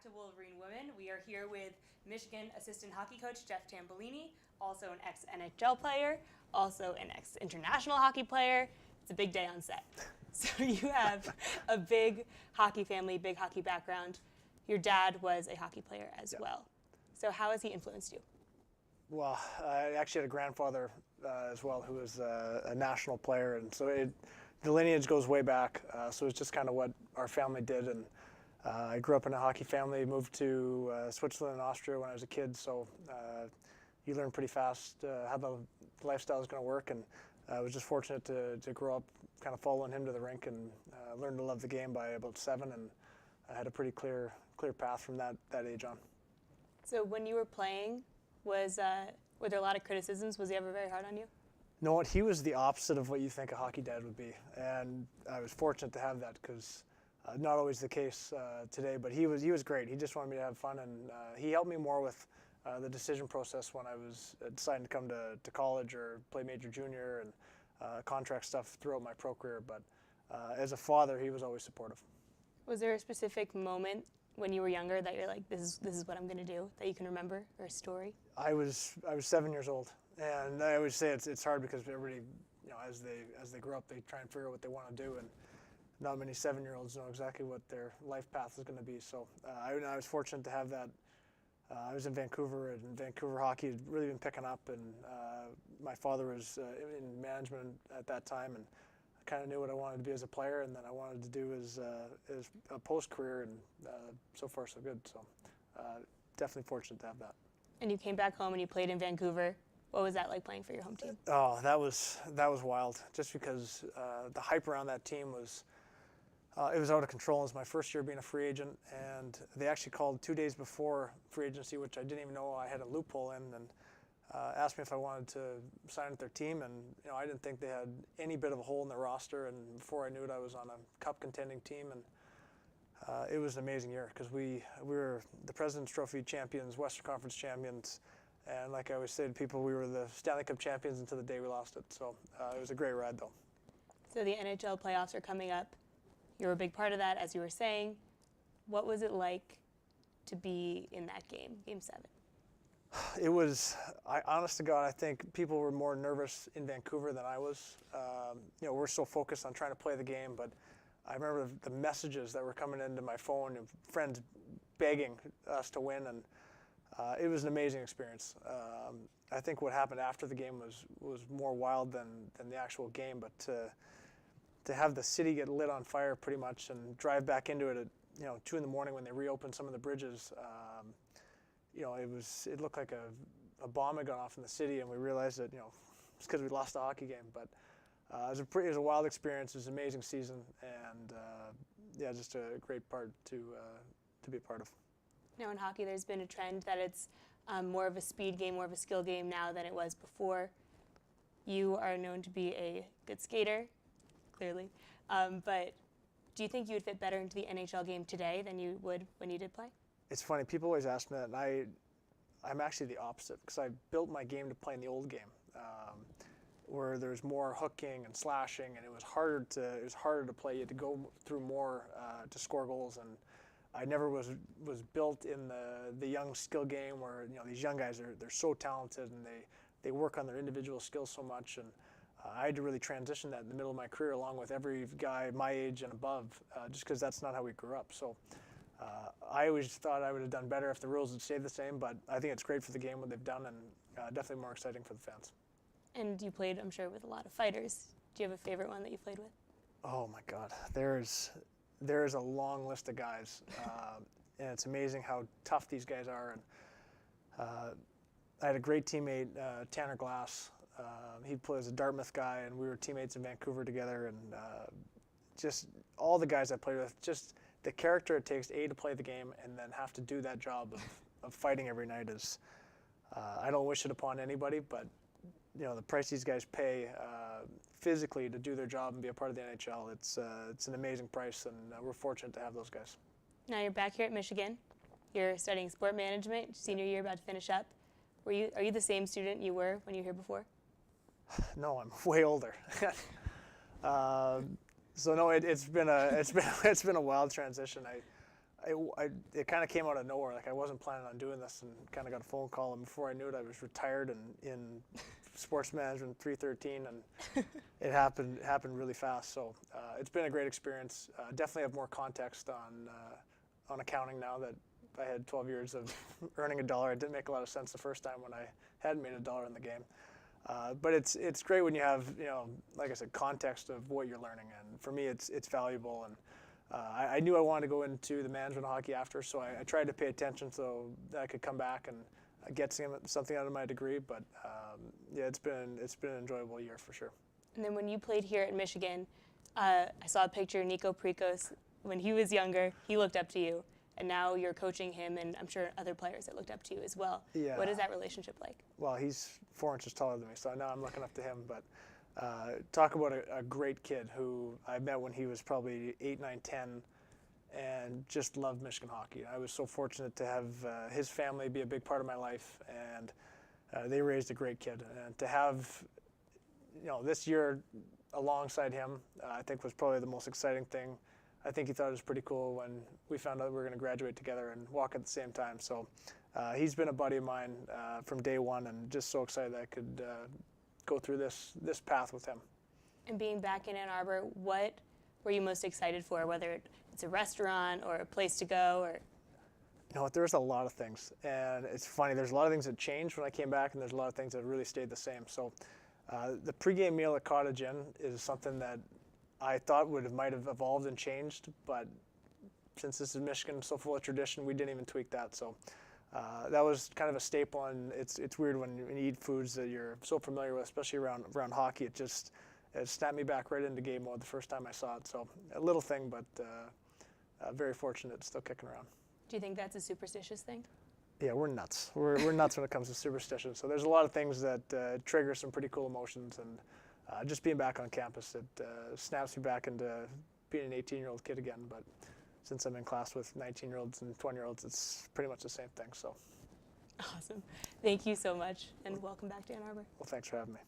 to Wolverine Women. We are here with Michigan assistant hockey coach Jeff Tambellini, also an ex-NHL player, also an ex-international hockey player. It's a big day on set. So you have a big hockey family, big hockey background. Your dad was a hockey player as well. So how has he influenced you? Well, I actually had a grandfather as well who was a national player, and so the lineage goes way back. So it's just kind of what our family did. And I grew up in a hockey family, moved to Switzerland and Austria when I was a kid. So you learn pretty fast how the lifestyle is going to work. And I was just fortunate to grow up kind of following him to the rink and learned to love the game by about 7. And I had a pretty clear path from that age on. So when you were playing, were there a lot of criticisms? Was he ever very hard on you? No, he was the opposite of what you think a hockey dad would be. And I was fortunate to have that because not always the case today, but he was great. He just wanted me to have fun, and he helped me more with the decision process when I was deciding to come to college or play major junior and contract stuff throughout my pro career. But as a father, he was always supportive. Was there a specific moment when you were younger that you're like, this is what I'm going to do, that you can remember, or a story? I was 7 years old, and I always say it's hard because everybody, as they grow up, they try and figure out what they want to do, and not many 7-year-olds know exactly what their life path is going to be. So I was fortunate to have that. I was in Vancouver, and Vancouver hockey had really been picking up, and my father was in management at that time, and I kind of knew what I wanted to be as a player, and then I wanted to do as a post-career, and so far so good. So definitely fortunate to have that. And you came back home and you played in Vancouver. What was that like playing for your home team? Oh, that was wild. Just because the hype around that team was it was out of control. It was my first year being a free agent, and they actually called 2 days before free agency, which I didn't even know I had a loophole in, and asked me if I wanted to sign with their team. And I didn't think they had any bit of a hole in their roster. And before I knew it, I was on a cup contending team, and it was an amazing year because we were the President's Trophy champions, Western Conference champions, and like I always say to people, we were the Stanley Cup champions until the day we lost it. So it was a great ride, though. So the NHL playoffs are coming up. You're a big part of that, as you were saying. What was it like to be in that game, Game 7? It was, honest to God, I think people were more nervous in Vancouver than I was. We're so focused on trying to play the game, but I remember the messages that were coming into my phone and friends begging us to win, and it was an amazing experience. I think what happened after the game was more wild than the actual game, but to have the city get lit on fire pretty much and drive back into it at 2 in the morning when they reopened some of the bridges, it looked like a bomb had gone off in the city, and we realized that it's because we lost the hockey game. But it was a wild experience. It was an amazing season, and just a great part to be a part of. Now in hockey, there's been a trend that it's more of a speed game, more of a skill game now than it was before. You are known to be a good skater, clearly, but do you think you would fit better into the NHL game today than you would when you did play? It's funny, people always ask me that, and I'm actually the opposite because I built my game to play in the old game, where there's more hooking and slashing, and it was harder to play. You had to go through more to score goals, and I never was built in the young skill game where these young guys they're so talented and they work on their individual skills so much, and I had to really transition that in the middle of my career along with every guy my age and above, just because that's not how we grew up. So I always thought I would have done better if the rules had stayed the same, but I think it's great for the game what they've done, and definitely more exciting for the fans. And you played, I'm sure, with a lot of fighters. Do you have a favorite one that you played with? Oh my God, there's a long list of guys, and it's amazing how tough these guys are. And I had a great teammate, Tanner Glass. He plays a Dartmouth guy, and we were teammates in Vancouver together. And just all the guys I played with, just the character it takes to play the game and then have to do that job of fighting every night is, I don't wish it upon anybody, but the price these guys pay physically to do their job and be a part of the NHL, it's an amazing price, and we're fortunate to have those guys. Now you're back here at Michigan. You're studying sport management, senior year about to finish up. Are you the same student you were when you were here before? No, I'm way older. So no, it's been a wild transition. it kind of came out of nowhere. Like I wasn't planning on doing this, and kind of got a phone call, and before I knew it, I was retired and in sports management 313, and it happened really fast. So it's been a great experience. Definitely have more context on accounting now that I had 12 years of earning $1. It didn't make a lot of sense the first time when I hadn't made $1 in the game. But it's great when you have, like I said, context of what you're learning, and for me, it's valuable. And I knew I wanted to go into the management of hockey after, so I tried to pay attention so that I could come back and get something out of my degree. But yeah, it's been an enjoyable year for sure. And then when you played here at Michigan, I saw a picture of Nico Prikos when he was younger. He looked up to you, and now you're coaching him, and I'm sure other players that looked up to you as well. Yeah. What is that relationship like? Well, he's 4 inches taller than me, so now I'm looking up to him. But talk about a great kid who I met when he was probably 8, 9, 10, and just loved Michigan hockey. I was so fortunate to have his family be a big part of my life, and they raised a great kid. And to have, this year alongside him, I think was probably the most exciting thing. I think he thought it was pretty cool when we found out we were going to graduate together and walk at the same time. So he's been a buddy of mine from day one, and just so excited that I could go through this path with him. And being back in Ann Arbor, what were you most excited for, whether it's a restaurant or a place to go? Or there's a lot of things, and it's funny, there's a lot of things that changed when I came back, and there's a lot of things that really stayed the same. So the pregame meal at Cottage Inn is something that I thought might have evolved and changed, but since this is Michigan, so full of tradition, we didn't even tweak that. So that was kind of a staple, and it's weird when you eat foods that you're so familiar with, especially around hockey. It snapped me back right into game mode the first time I saw it. So a little thing, but very fortunate it's still kicking around. Do you think that's a superstitious thing? Yeah, we're nuts. We're nuts when it comes to superstition. So there's a lot of things that trigger some pretty cool emotions, and just being back on campus, it snaps me back into being an 18-year-old kid again. But since I'm in class with 19-year-olds and 20-year-olds, it's pretty much the same thing. So awesome. Thank you so much, and welcome back to Ann Arbor. Well, thanks for having me.